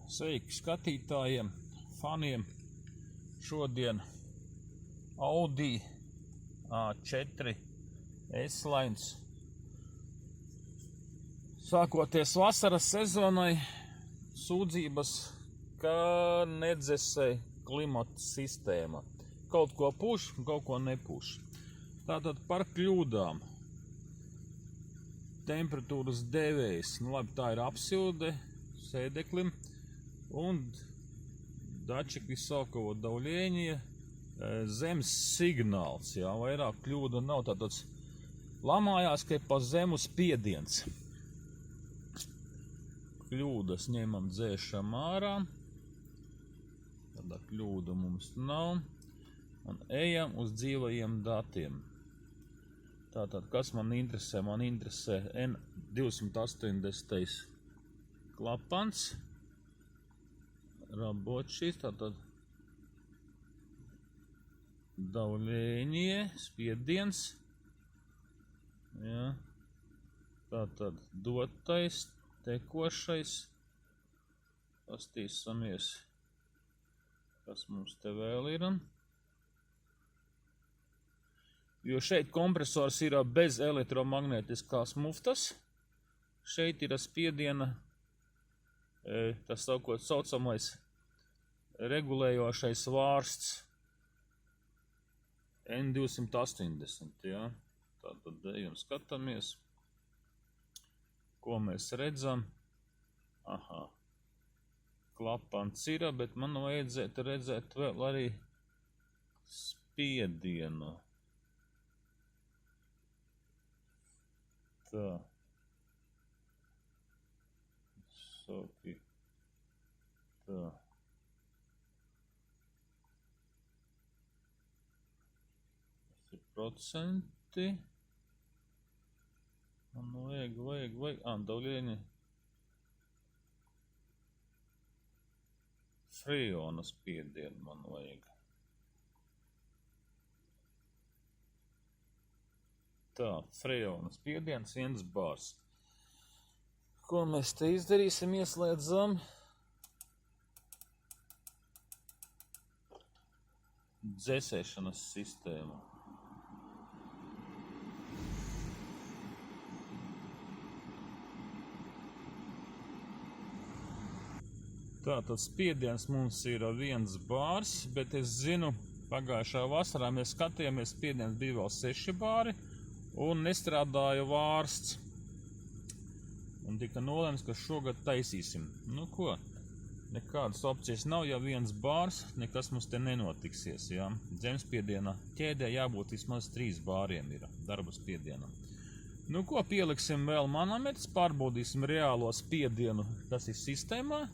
Sveiki skatītājiem, faniem. Šodien Audi A4 S-Lines. Sākoties vasaras sezonai, sūdzības, ka nedzesē klimata sistēma. Kaut ko puš, kaut ko nepuš. Tātad par kļūdām. Temperatūras devējs, labi, tā ir apsilde sēdeklim, un датчик высокого давления, zemes signāls, jā, vairāk kļūda nav, tātad lamājās, ka pa zemu spiediens. Kļūdas ņemam, dzēšam ārā, tādā kļūda mums nav, un ejam uz dzīvajiem datiem. Tātad, kas man interesē? Man interesē N280 klapans, рабочий, tātad давление, spiediens, jā, tātad dotais, tekošais, pastīsimies, kas mums te vēl ir. Jo šeit kompresors ir bez elektromagnētiskās muftas, šeit ir spiediena, tas saucamais regulējošais vārsts N280, jā. Tātad ejam skatāmies, ko mēs redzam. Aha, klapans ir, bet man vajadzētu redzēt vēl arī spiedienu. Tā. Soki. Tā. Tas ir procenti. Man vajag. Давление. Freona spiedienu man vajag. Tā, freona spiediens 1 bārs. Ko mēs te izdarīsim? Ieslēdzam dzēsēšanas sistēmu. Tātad spiediens mums ir 1 bārs, bet es zinu, pagājušā vasarā mēs skatījāmies, spiediens bija vēl 6 bāri un nestrādāja vārsts. Un tika nolēms, ka šogad taisīsim. Nu ko, nekādas opcijas nav, ja 1 bārs, nekas mums te nenotiksies, jā. Zemspiediena ķēdē jābūt vismaz 3 bāriem ir darba spiedienam. Nu ko, pieliksim vēl manometrs, pārbaudīsim reālo spiedienu, kas ir sistēmā.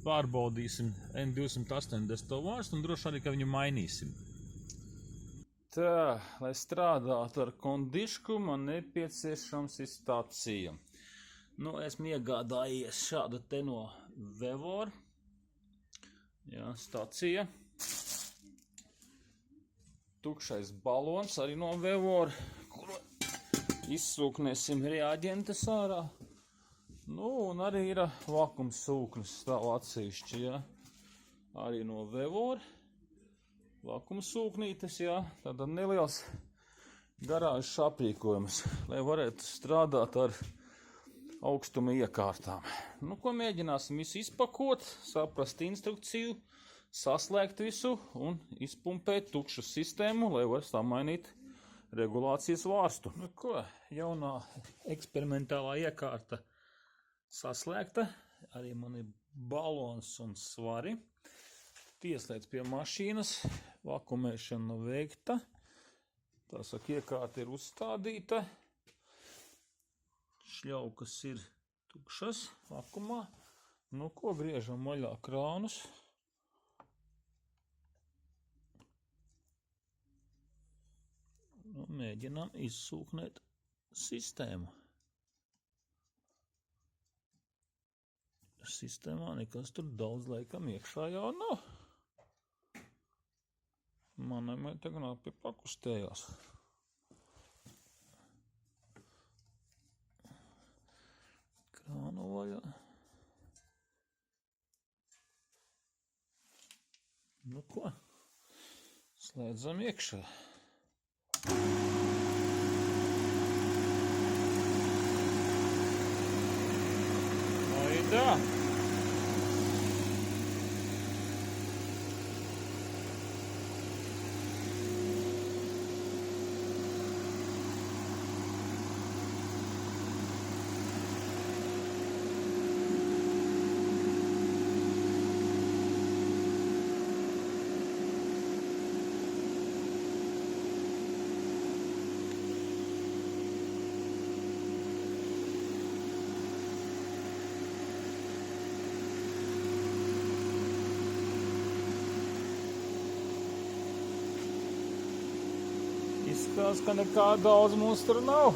Pārbaudīsim N280 vārstu un droši arī, ka viņu mainīsim. Tā, lai strādātu ar kondišku, man nepieciešams ir stacija. Nu, esmu iegādājies šādu te no Vevor. Jā, stacija. Tukšais balons arī no Vevor, kuru izsūknēsim reaģentes ārā. Nu, un arī ir vakums sūknis stāv atsevišķi, jā. Arī no Vevor. Vakums sūknītes, jā, tāda neliels garāžas aprīkojums, lai varētu strādāt ar augstuma iekārtām. Nu, ko mēģināsim visu izpakot, saprast instrukciju, saslēgt visu un izpumpēt tukšu sistēmu, lai var samainīt regulācijas vārstu. Nu, ko, jaunā eksperimentālā iekārta saslēgta, arī man ir balons un svari. Pieslēdz pie mašīnas, vakumēšana veikta. Tā saka, iekārta ir uzstādīta. Šļaukas ir tukšas, vakumā. Nu, ko, griežam vaļā krānus. Nu, mēģinām izsūknēt sistēmu. Sistēmā nekas tur daudz laikam iekšā jau nav. Manai tagad nāk pakustējās. Krānu vaļā. Nu ko? Slēdzam iekšā. Aidā! Izskatās, ka nekā daudz mums tur nav.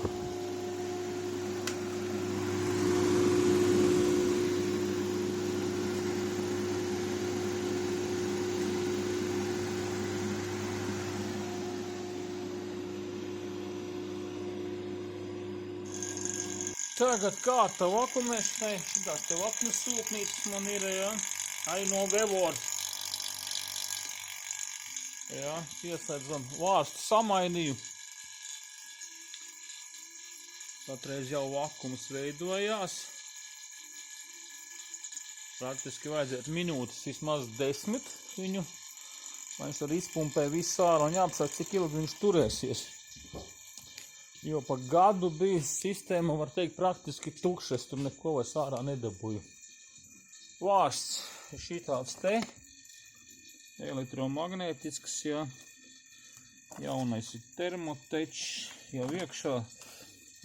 Tagad kārta vakumēšanai. Šitās te vakumas sūknītes man ir, jā. Arī no Vevor. Jā, pieslēdzam vārstu samainīju. Patreiz jau vakums veidojās. Praktiski vajadzētu minūtes vismaz 10 viņu. Lai viņš var izpumpē visu ārā un jāapsaka, cik ilgi viņš turēsies. Jo pa gadu bija sistēma, var teikt, praktiski tukša. Es tur neko vairs ārā nedabūju. Vārsts ir šitāds te. Elektromagnētisks, jā. Jaunais ir termotečs, jau iekšā.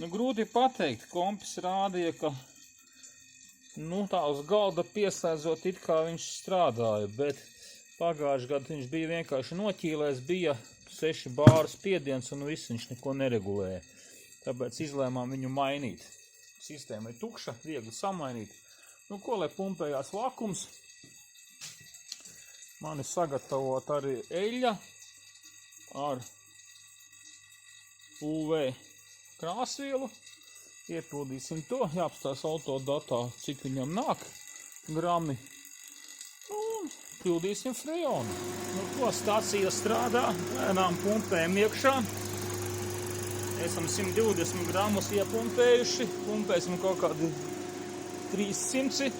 Nu, grūti pateikt, kompis rādīja, ka, nu, tā uz galda pieslēdzot it kā viņš strādāja, bet pagājuši gadu viņš bija vienkārši noķīlēs, bija 6 bāru spiediens un viss viņš neko neregulēja. Tāpēc izlēmām viņu mainīt. Sistēma ir tukša, viegli samainīt. Nu, ko, lai pumpējās vakums? Man ir sagatavot arī eļļa ar UV krāsvielu. Iepildīsim to, jāapstās autodatā, cik viņam nāk grami. Un pildīsim freonu. Nu, ko stacija strādā, lēnām pumpējam iekšā. Esam 120 gramus iepumpējuši, pumpēsim kaut kādi 300,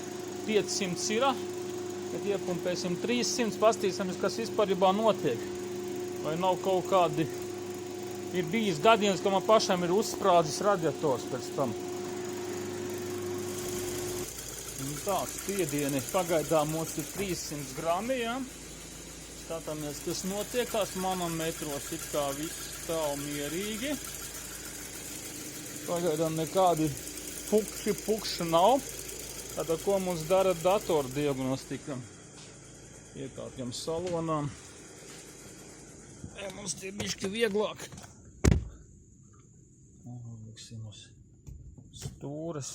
500 ir. Kad iepumpēsim 300, pastīsimies, kas vispārībā notiek. Vai nav kaut kādi... Ir bijis gadījums, ka man pašam ir uzsprādzis radiators pēc tam. Un tā, spiedieni pagaidām mums ir 300 grami, jā. Skatāmies, kas notiekās. Manometros it kā viss stāv mierīgi. Pagaidām nekādi pukši nav. Tātad, ko mums dara datordiagnostika? Iekārtjam salonām. Mums tie bišķi vieglāk. Liksim uz stūres.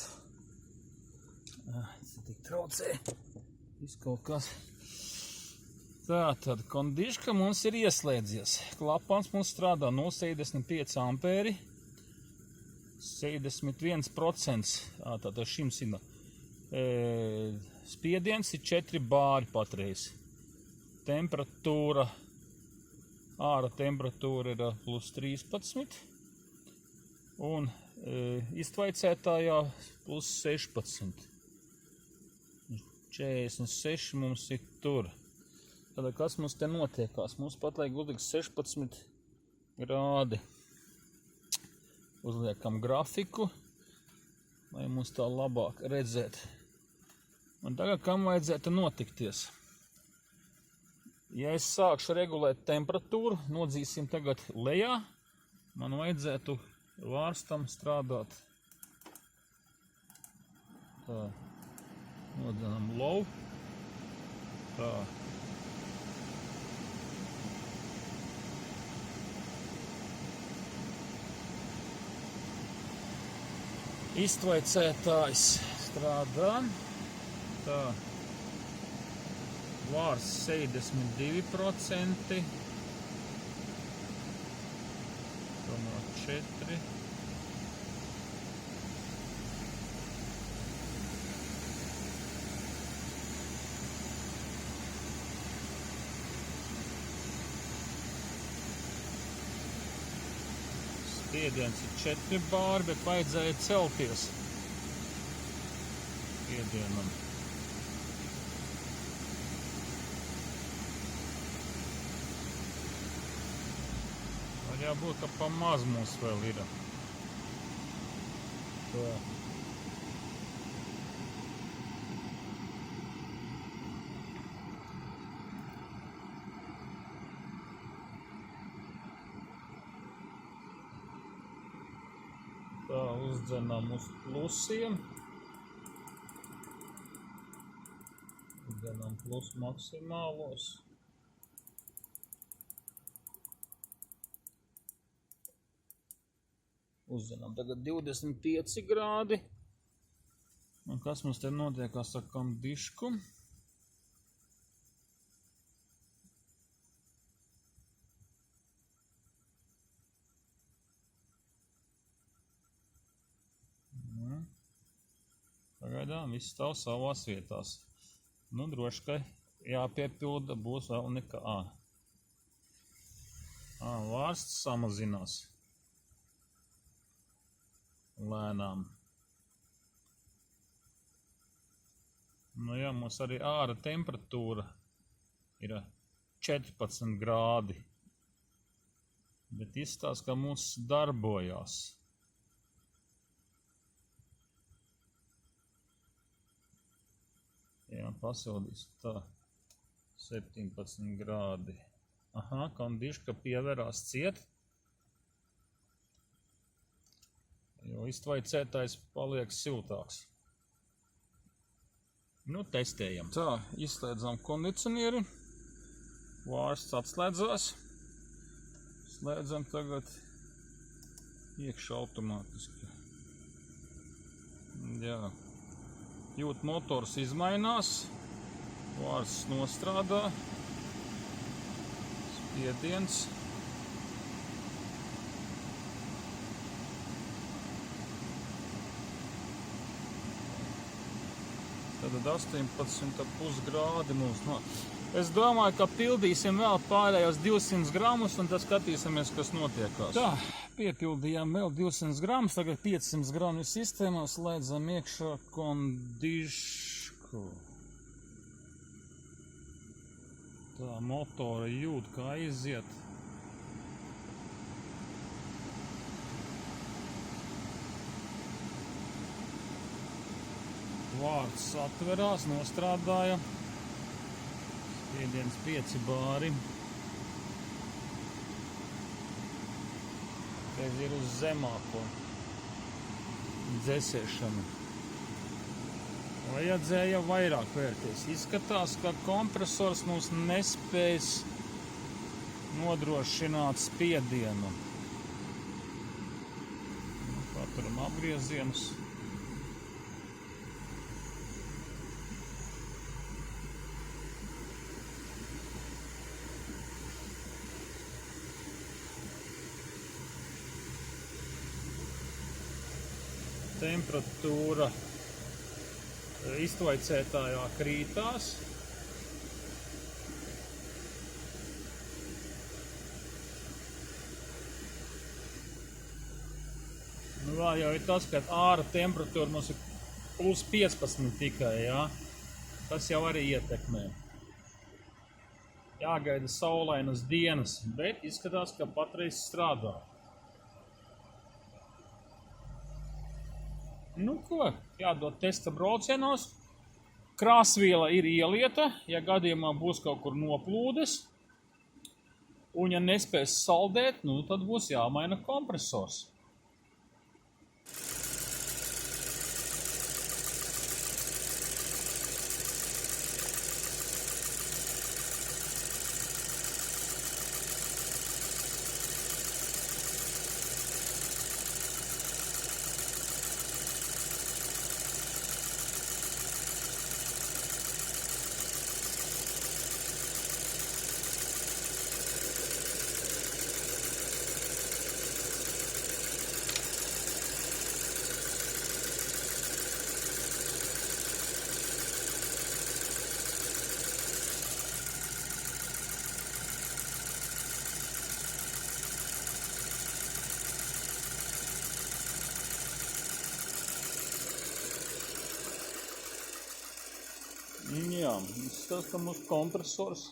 Tas tik traucē. Viss kaut kas. Tātad, kondiška mums ir ieslēdzies. Klapans mums strādā 0,75 ampēri. 71%. Tātad šim sina. Spiediens ir 4 bāri patreiz. Temperatūra, āra temperatūra ir plus 13 un iztvaicētājā plus 16. 46 mums ir tur. Tad, kas mums te notiekās? Mums patlaik uzliks 16 grādi. Uzliekam grafiku, lai mums tā labāk redzēt. Un tagad, kam vajadzētu notikties? Ja es sākšu regulēt temperatūru, nodzīsim tagad lejā, man vajadzētu vārstam strādāt. Tā, nodzenam low. Tā. Iztvaicētājs strādā. Tā. Vārs 72%. 4. Spiediens ir 4 bāri, bet vajadzēja celties spiedienam. Var jābūt, ka pa maz mums vēl ir. Tā. Tā, uzdzenām uz plusiem. Uzdzenām plus maksimālos. Uzdzenām tagad 25 grādi. Un kas mums te notiek, kā sakām, dišku? Pagaidām viss stāv savās vietās. Nu, droši, ka jāpiepilda būs vēl nekā. Vārsts samazinās. Lēnām. Nu jā, mums arī ārā temperatūra ir 14 grādi. Bet izstās, ka mums darbojās. Jā, pasildīs tā 17 grādi. Aha, kondiška pievērās ciet. Jo iztvaicētais paliek siltāks. Nu, testējam. Tā, izslēdzam kondicionieri. Vārsts atslēdzās. Slēdzam tagad iekšā automātiski. Jā. Jūt, motors izmainās. Vārsts nostrādā. Spiediens. Tad 18,5 grādi mums no. Es domāju, ka pildīsim vēl pārējos 200 gramus un tad skatīsimies, kas notiekās. Tā, piepildījām vēl 200 gramus, tagad 500 gramu sistēmā, slēdzam iekšā kondišku. Tā, motora jūt, kā iziet. Vārds atverās, nostrādāja. Spiediens 5 bāri. Reiz ir uz zemāko dzēsēšanu. Vajadzēja vairāk vērties. Izskatās, ka kompresors mums nespējas nodrošināt spiedienu. Paturam apgriezienus. Temperatūra iztvaicētājā krītās. Nu, vēl jau ir tas, ka ārā temperatūra mums ir plus 15 tikai, jā. Tas jau arī ietekmē. Jāgaida saulainas dienas, bet izskatās, ka patreiz strādā. Nu ko, jādod testa braucienos. Krāsviela ir ielieta, ja gadījumā būs kaut kur noplūdes. Un ja nespēs saldēt, nu tad būs jāmaina kompresors. Jā, izskatās, ka mūsu kompresors